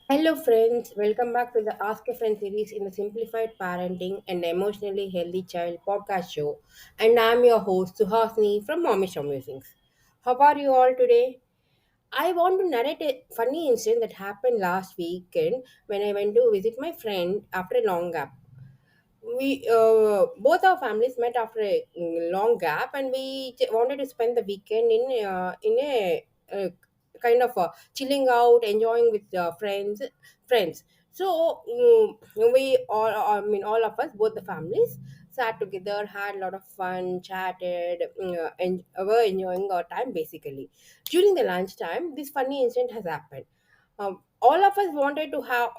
Hello, friends. Welcome back to the Ask a Friend series in the Simplified Parenting and Emotionally Healthy Child podcast show. And I'm your host, Suhasini from Mommy Show Musings. How are you all today? I want to narrate a funny incident that happened last weekend when I went to visit my friend after a long gap. We both our families met after a long gap, and we wanted to spend the weekend in a kind of chilling out, enjoying with friends. So we all, I mean, all of us, both the families, sat together, had a lot of fun, chatted, and were enjoying our time. Basically, during the lunchtime, this funny incident has happened. All of us wanted to have,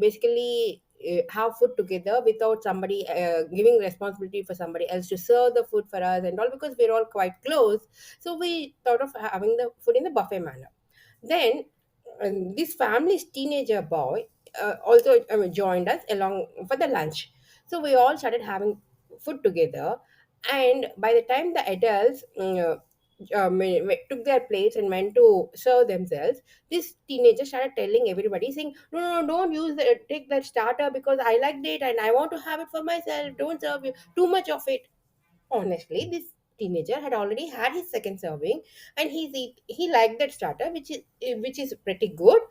basically have food together without somebody giving responsibility for somebody else to serve the food for us and all, because we're all quite close. So we thought of having the food in the buffet manner. Then this family's teenager boy also joined us along for the lunch. So we all started having food together. And by the time the adults took their plates and went to serve themselves, this teenager started telling everybody, saying, "No, no, no, don't take that starter because I liked it and I want to have it for myself. Don't serve you too much of it." Honestly, this teenager had already had his second serving, and he liked that starter, which is pretty good,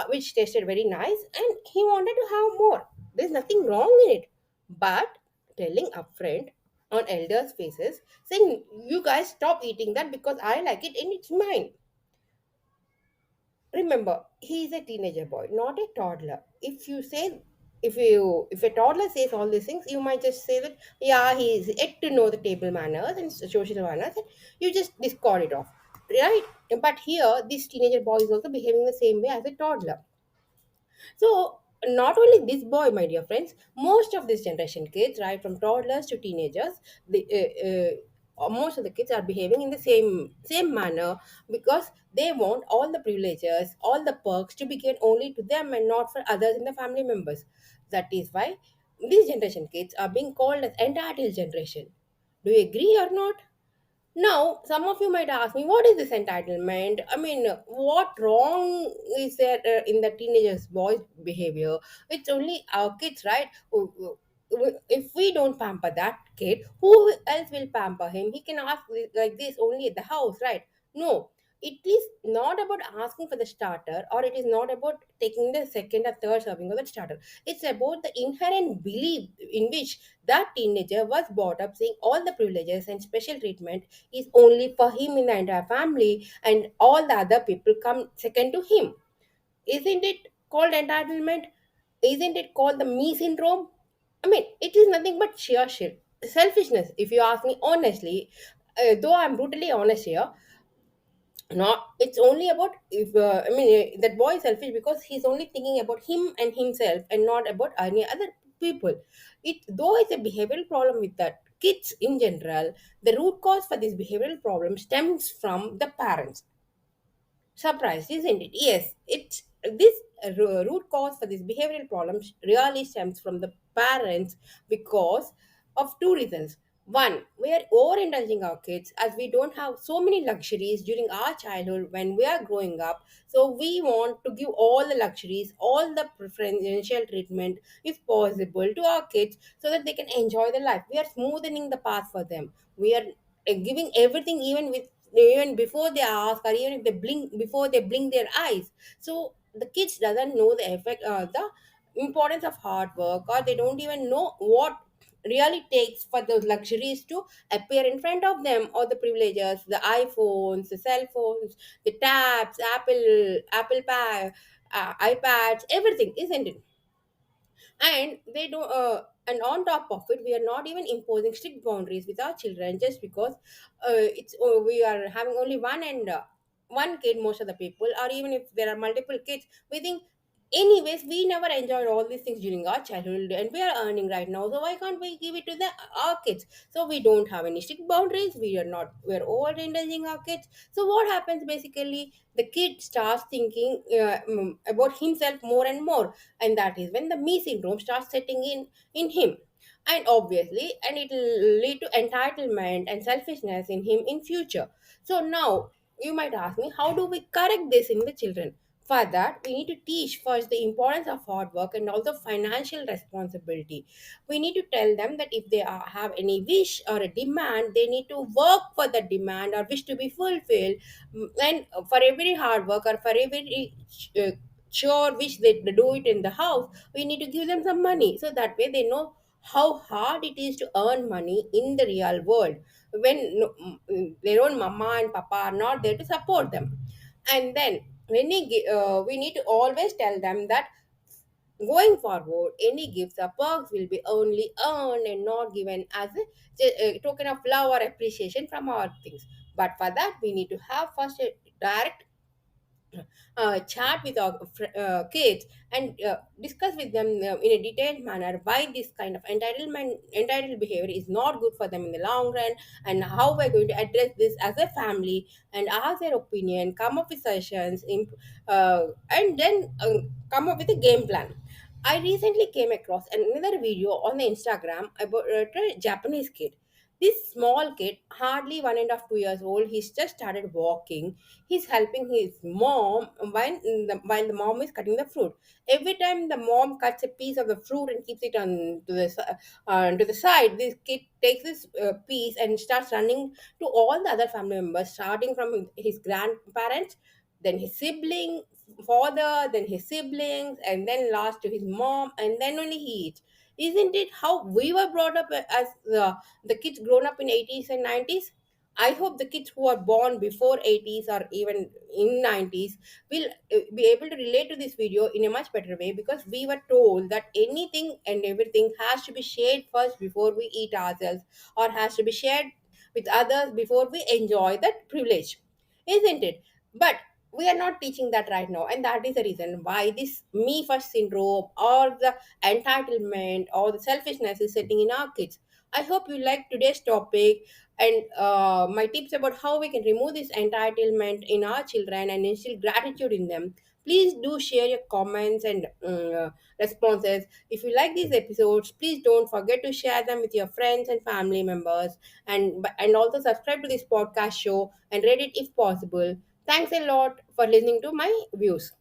which tasted very nice, and he wanted to have more. There's nothing wrong in it, but telling upfront on elders' faces, saying, "You guys stop eating that because I like it and it's mine." Remember, he is a teenager boy, not a toddler. If a toddler says all these things, you might just say that, yeah, he is yet to know the table manners and social manners, and you just discard it off, right? But here, this teenager boy is also behaving the same way as a toddler. So, not only this boy, my dear friends, most of this generation kids, right from toddlers to teenagers, most of the kids are behaving in the same manner, because they want all the privileges, all the perks to be given only to them and not for others in the family members. That is why these generation kids are being called as entitled generation. Do you agree or not? Now, some of you might ask me, what is this entitlement? I mean, what wrong is there in the teenagers' boys' behavior? It's only our kids, right? If we don't pamper that kid, who else will pamper him? He can ask like this only at the house, right? No, it is not about asking for the starter, or it is not about taking the second or third serving of the starter. It's about the inherent belief in which that teenager was brought up, saying all the privileges and special treatment is only for him in the entire family, and all the other people come second to him. Isn't it called entitlement? Isn't it called the me syndrome? I mean, it is nothing but sheer shit. Selfishness, if you ask me honestly. Though I'm brutally honest here, not it's only about, if that boy is selfish because he's only thinking about him and himself and not about any other people. It though it's a behavioral problem with that kids in general, the root cause for this behavioral problem stems from the parents. Surprised, isn't it? Yes, it's this root cause for this behavioral problem really stems from the parents, because of two reasons. One, we are overindulging our kids as we don't have so many luxuries during our childhood when we are growing up. So we want to give all the luxuries, all the preferential treatment, if possible, to our kids so that they can enjoy the life. We are smoothing the path for them. We are giving everything, even before they ask, or even if they blink, before they blink their eyes. So the kids doesn't know the effect, the importance of hard work, or they don't even know what really takes for those luxuries to appear in front of them, or the privileges, the iPhones, the cell phones, the tabs, apple pie, iPads, everything, isn't it? And they don't and on top of it, we are not even imposing strict boundaries with our children, just because we are having only one, and one kid, most of the people, or even if there are multiple kids, we think, anyways, we never enjoyed all these things during our childhood and we are earning right now, so why can't we give it to the our kids? So we don't have any strict boundaries, we're overindulging our kids. So what happens, basically, the kid starts thinking about himself more and more, and that is when the me syndrome starts setting in him. And obviously, and it will lead to entitlement and selfishness in him in future. So now you might ask me, how do we correct this in the children? For that, we need to teach first the importance of hard work and also financial responsibility. We need to tell them that if they have any wish or a demand, they need to work for the demand or wish to be fulfilled. And for every hard work or for every chore which they do it in the house, we need to give them some money, so that way they know how hard it is to earn money in the real world when their own mama and papa are not there to support them. And then we need to always tell them that going forward, any gifts or perks will be only earned and not given as a token of love or appreciation from our things. But for that, we need to have first a direct chat with our kids and discuss with them in a detailed manner why this kind of entitled behavior is not good for them in the long run, and how we're going to address this as a family, and ask their opinion, come up with suggestions, and then come up with a game plan. I recently came across another video on the Instagram about a Japanese kid. This small kid, hardly 1.5 2 years old, he's just started walking. He's helping his mom while the mom is cutting the fruit. Every time the mom cuts a piece of the fruit and keeps it to the side, this kid takes this piece and starts running to all the other family members, starting from his grandparents, then his sibling, father, then his siblings, and then last to his mom, and then only he eats. Isn't it how we were brought up as the kids grown up in 80s and 90s? I hope the kids who are born before 80s or even in 90s will be able to relate to this video in a much better way, because we were told that anything and everything has to be shared first before we eat ourselves, or has to be shared with others before we enjoy that privilege, isn't it? But we are not teaching that right now, and that is the reason why this me first syndrome or the entitlement or the selfishness is setting in our kids. I hope you like today's topic and my tips about how we can remove this entitlement in our children and instill gratitude in them. Please do share your comments and responses. If you like these episodes, please don't forget to share them with your friends and family members, and also subscribe to this podcast show and rate it if possible. Thanks a lot for listening to my views.